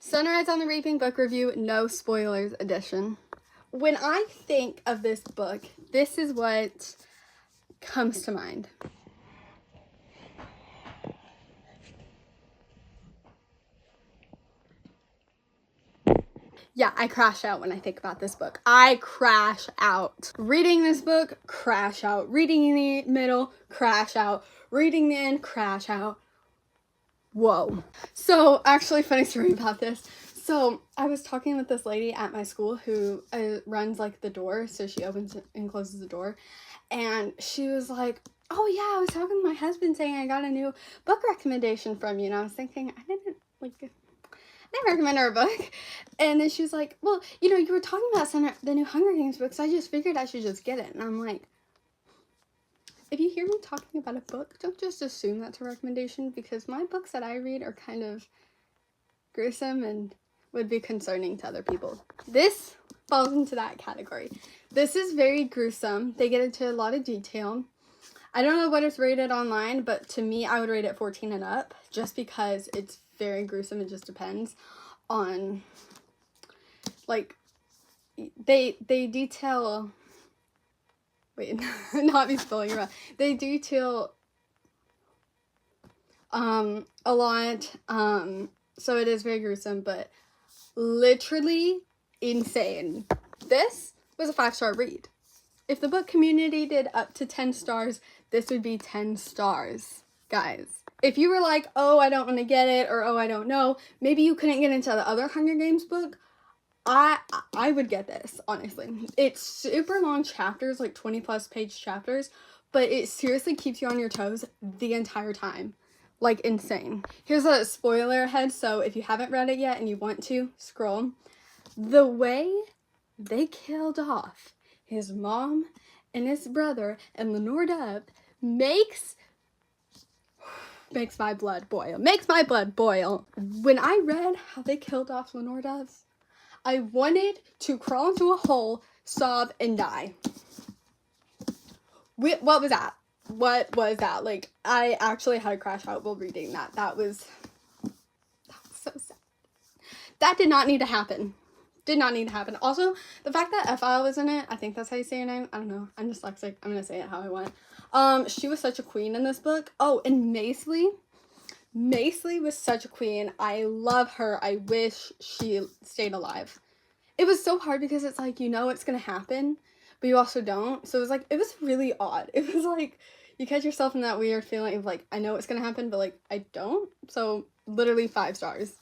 Sunrise on the Reaping book review, no spoilers edition. When I think of this book, this is what comes to mind. Yeah, I crash out when I think about this book. I crash out. Reading this book, crash out. Reading in the middle, crash out. Reading the end, crash out. Whoa. So, actually, funny story about this. So, I was talking with this lady at my school who runs, like, the door. So, she opens and closes the door. And she was like, oh, yeah, I was talking to my husband saying I got a new book recommendation from you. And I was thinking, I didn't recommend her a book. And then she was like, well, you know, you were talking about the new Hunger Games books. I just figured I should just get it. And I'm like, if you hear me talking about a book, don't just assume that's a recommendation, because my books that I read are kind of gruesome and would be concerning to other people. This falls into that category. This is very gruesome. They get into a lot of detail. I don't know what it's rated online, but to me, I would rate it 14 and up, just because it's very gruesome. It just depends on, like, they detail, wait, not be spilling around. They detail a lot, so it is very gruesome, but literally insane. This was a 5-star read. If the book community did up to 10 stars, this would be 10 stars, guys. If you were like, oh, I don't want to get it, or oh, I don't know, maybe you couldn't get into the other Hunger Games book, I would get this, honestly. It's super long chapters, like 20+ page chapters, but it seriously keeps you on your toes the entire time. Like, insane. Here's a spoiler ahead, so if you haven't read it yet and you want to, scroll. The way they killed off his mom and his brother and Lenore Dove makes my blood boil. Makes my blood boil. When I read how they killed off Lenore Dove, I wanted to crawl into a hole, sob, and die. What was that? What was that? Like, I actually had a crash out while reading that. That was so sad. That did not need to happen. Did not need to happen. Also, the fact that F.I. was in it, I think that's how you say her name. I don't know. I'm dyslexic. I'm gonna say it how I want. She was such a queen in this book. Oh, and Macely was such a queen. I love her. I wish she stayed alive. It was so hard because it's like, you know it's gonna happen, but you also don't. So it was like, it was really odd. It was like, you catch yourself in that weird feeling of like, I know it's gonna happen, but like, I don't. So literally 5 stars.